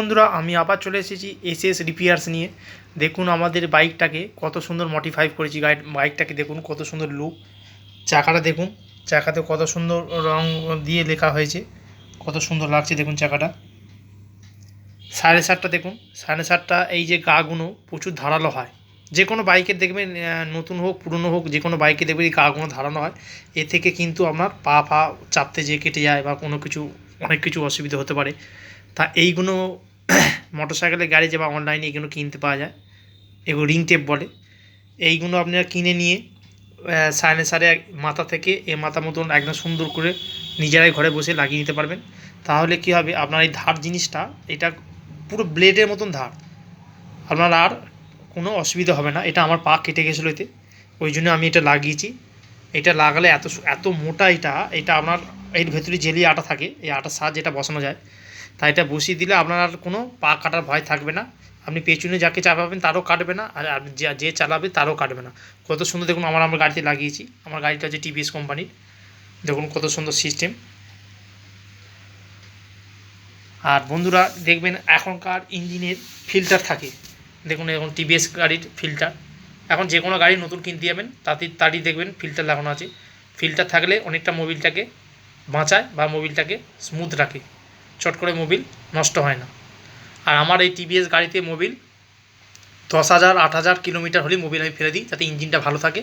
বন্ধুরা আমি আবার চলে এসেছি এসএস রিপেয়ার্স নিয়ে। দেখুন আমাদের বাইকটাকে কত সুন্দর মডিফাই করেছি। বাইকটাকে দেখুন কত সুন্দর লুক। চাকাটা দেখুন, চাকাতে কত সুন্দর রং দিয়ে লেখা হয়েছে, কত সুন্দর লাগছে দেখুন চাকাটা। সাইলেন্সারটা দেখুন, সাইলেন্সারটা এই যে গাগুলো প্রচুর ধারালো হয়। যে কোনো বাইকের দেখবেন, নতুন হোক পুরনো হোক, যে কোনো বাইকে দেখবেন এই গাগুলো ধারালো হয়। এ থেকে কিন্তু আপনার পা চাপতে যেয়ে কেটে যায় বা কোনো কিছু অনেক কিছু অসুবিধা হতে পারে। তা এইগুলো মোটরসাইকেলের গ্যারেজে বা অনলাইনে এগুলো কিনতে পাওয়া যায়। এগুলো রিং টেপ বলে। এইগুলো আপনারা কিনে নিয়ে সাইলেন্সারে মাথা থেকে এ মাথা মতন একদম সুন্দর করে নিজেরাই ঘরে বসে লাগিয়ে নিতে পারবেন। তাহলে কী হবে, আপনার এই ধার জিনিসটা, এটা পুরো ব্লেডের মতন ধার, আপনার আর কোনো অসুবিধা হবে না। এটা আমার পা কেটে গেছিলো এতে, ওই জন্য আমি এটা লাগিয়েছি। এটা লাগালে এত এত মোটা, এটা আপনার এর ভেতরে জেলি আটা থাকে, এই আটার সাহায্যে এটা বসানো যায়। তাই এটা বসিয়ে দিলে আপনার আর কোনো পা কাটার ভয় থাকবে না। আপনি পেছনে যাকে চাপাবেন তারও কাটবে না, আর যে চালাবে তারও কাটবে না। কত সুন্দর দেখুন, আমার গাড়িতে লাগিয়েছি। আমার গাড়িটা হচ্ছে টিভিএস কোম্পানির। দেখুন কত সুন্দর সিস্টেম। আর বন্ধুরা দেখবেন এখনকার ইঞ্জিনের ফিল্টার থাকে। দেখুন এখন টিভিএস গাড়ির ফিল্টার, এখন যে কোনো গাড়ি নতুন কিনতে যাবেন তারই দেখবেন ফিল্টার লাগানো আছে। ফিল্টার থাকলে অনেকটা মোবিলটাকে বাঁচায় বা মোবিলটাকে স্মুথ রাখে, চট করে মোবিল নষ্ট হয় না। আর আমার এই টিভিএস গাড়িতে মোবিল 10,000 8,000 কিলোমিটার হলেই মোবিল আমি ফেলে দিই, যাতে ইঞ্জিনটা ভালো থাকে।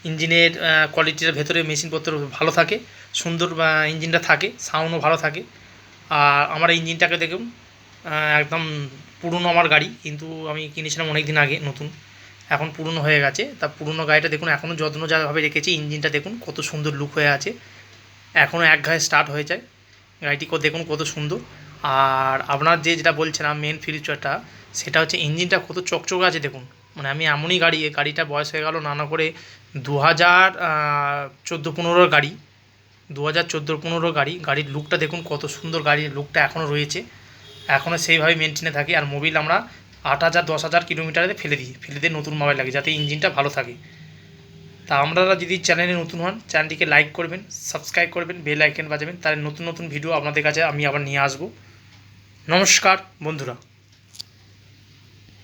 ইঞ্জিনের কোয়ালিটির ভেতরে মেশিনপত্র ভালো থাকে, সুন্দর ইঞ্জিনটা থাকে, সাউন্ডও ভালো থাকে। আর আমার ইঞ্জিনটাকে দেখুন, একদম পুরনো আমার গাড়ি, কিন্তু আমি কিনেছিলাম অনেক দিন আগে নতুন, এখন পুরনো হয়ে গেছে। তা পুরনো গাড়িটা দেখুন এখনও যত্ন যাভাবে রেখেছি। ইঞ্জিনটা দেখুন কত সুন্দর লুক হয়ে আছে, এখনও এক ঘায়ে স্টার্ট হয়ে যায়। গাড়িটি দেখুন কত সুন্দর। আর আপনার যেটা বলছিলাম মেন ফিচারটা, সেটা হচ্ছে ইঞ্জিনটা কত চকচকে আছে দেখুন। মানে আমি এমনই গাড়ি, এই গাড়িটা বয়স হয়ে গেল না করে 2014-15 গাড়ি, 2014-15 গাড়ি। গাড়ির লুকটা দেখুন কত সুন্দর, গাড়ির লুকটা এখনও রয়েছে, এখনও সেইভাবে মেনটেনে থাকে। আর মোবিল আমরা 8,000 10,000 কিলোমিটারে ফেলে দিয়ে নতুন মোবাইল লাগে, যাতে ইঞ্জিনটা ভালো থাকে। তা আপনারা যদি চ্যানেলে নতুন হন, চ্যানেলটিকে লাইক করবেন, সাবস্ক্রাইব করবেন, বেল আইকন বাজাবেন, তাহলে নতুন নতুন ভিডিও আপনাদের কাছে আমি আবার নিয়ে আসবো। নমস্কার বন্ধুরা।